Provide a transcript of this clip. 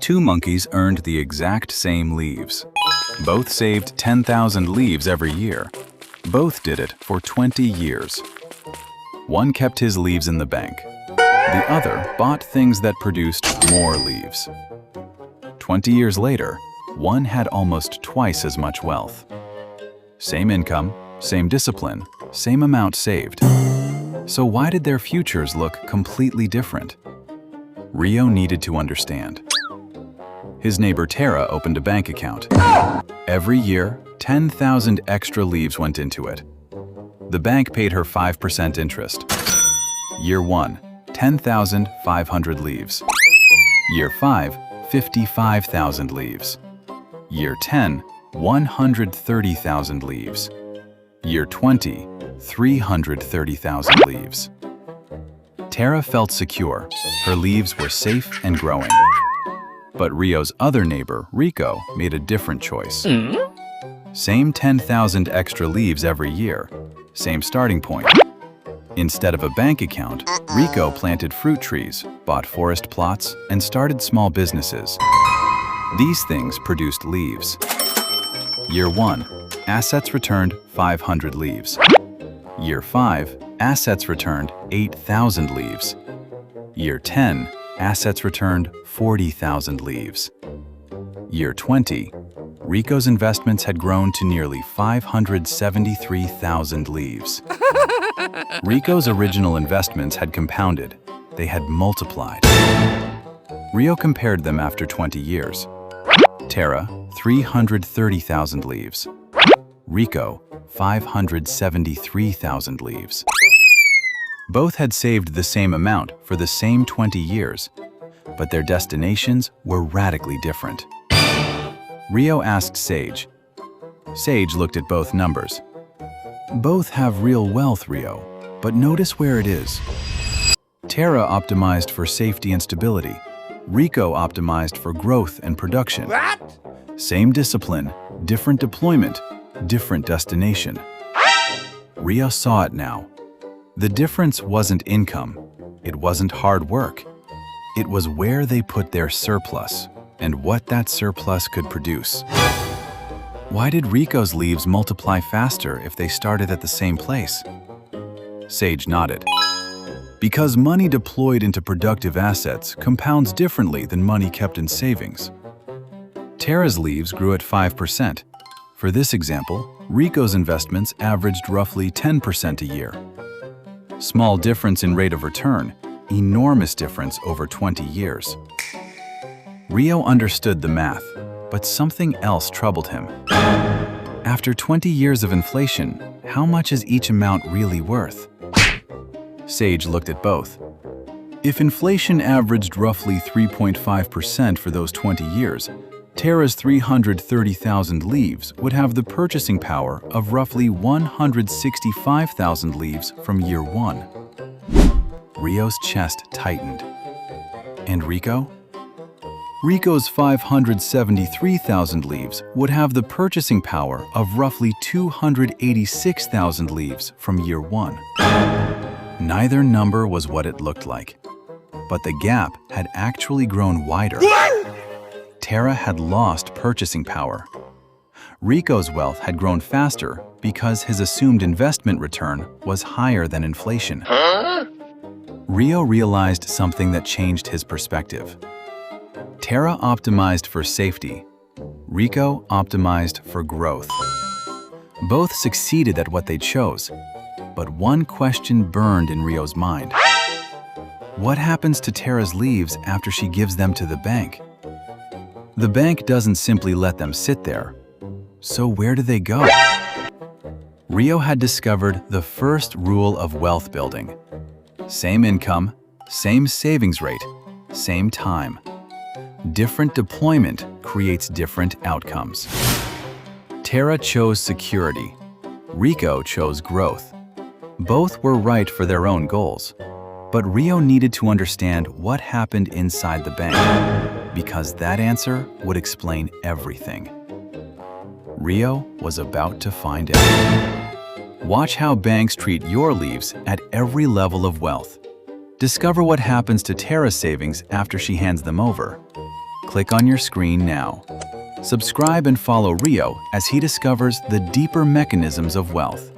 Two monkeys earned the exact same leaves. Both saved 10,000 leaves every year. Both did it for 20 years. One kept his leaves in the bank. The other bought things that produced more leaves. 20 years later, one had almost twice as much wealth. Same income, same discipline, same amount saved. So why did their futures look completely different? Rio needed to understand. His neighbor Tara opened a bank account. Every year, 10,000 extra leaves went into it. The bank paid her 5% interest. Year 1, 10,500 leaves. Year 5, 55,000 leaves. Year 10, 130,000 leaves. Year 20, 330,000 leaves. Tara felt secure. Her leaves were safe and growing. But Rio's other neighbor, Rico, made a different choice. Same 10,000 extra leaves every year. Same starting point. Instead of a bank account, Rico planted fruit trees, bought forest plots, and started small businesses. These things produced leaves. Year 1, assets returned 500 leaves. Year 5, assets returned 8,000 leaves. Year 10, assets returned 40,000 leaves. Year 20, Rico's investments had grown to nearly 573,000 leaves. Rico's original investments had compounded. They had multiplied. Rio compared them after 20 years. Tara, 330,000 leaves. Rico, 573,000 leaves. Both had saved the same amount for the same 20 years, but their destinations were radically different. Rio asked Sage. Sage looked at both numbers. Both have real wealth, Rio, but notice where it is. Tara optimized for safety and stability. Rico optimized for growth and production. What? Same discipline, different deployment, different destination. Rio saw it now. The difference wasn't income. It wasn't hard work. It was where they put their surplus and what that surplus could produce. Why did Rico's leaves multiply faster if they started at the same place? Sage nodded. Because money deployed into productive assets compounds differently than money kept in savings. Tara's leaves grew at 5%. For this example, Rico's investments averaged roughly 10% a year. Small difference in rate of return, enormous difference over 20 years. Rio understood the math, but something else troubled him. After 20 years of inflation, how much is each amount really worth? Sage looked at both. If inflation averaged roughly 3.5% for those 20 years, Tara's 330,000 leaves would have the purchasing power of roughly 165,000 leaves from year 1. Rio's chest tightened. And Rico? Rico's 573,000 leaves would have the purchasing power of roughly 286,000 leaves from year 1. Neither number was what it looked like, but the gap had actually grown wider. Tara had lost purchasing power. Rico's wealth had grown faster because his assumed investment return was higher than inflation. Rio realized something that changed his perspective. Tara optimized for safety. Rico optimized for growth. Both succeeded at what they chose, but one question burned in Rio's mind. What happens to Tara's leaves after she gives them to the bank? The bank doesn't simply let them sit there. So where do they go? Rio had discovered the first rule of wealth building. Same income, same savings rate, same time. Different deployment creates different outcomes. Tara chose security. Rico chose growth. Both were right for their own goals. But Rio needed to understand what happened inside the bank, because that answer would explain everything. Rio was about to find out. Watch how banks treat your leaves at every level of wealth. Discover what happens to Tara's savings after she hands them over. Click on your screen now. Subscribe and follow Rio as he discovers the deeper mechanisms of wealth.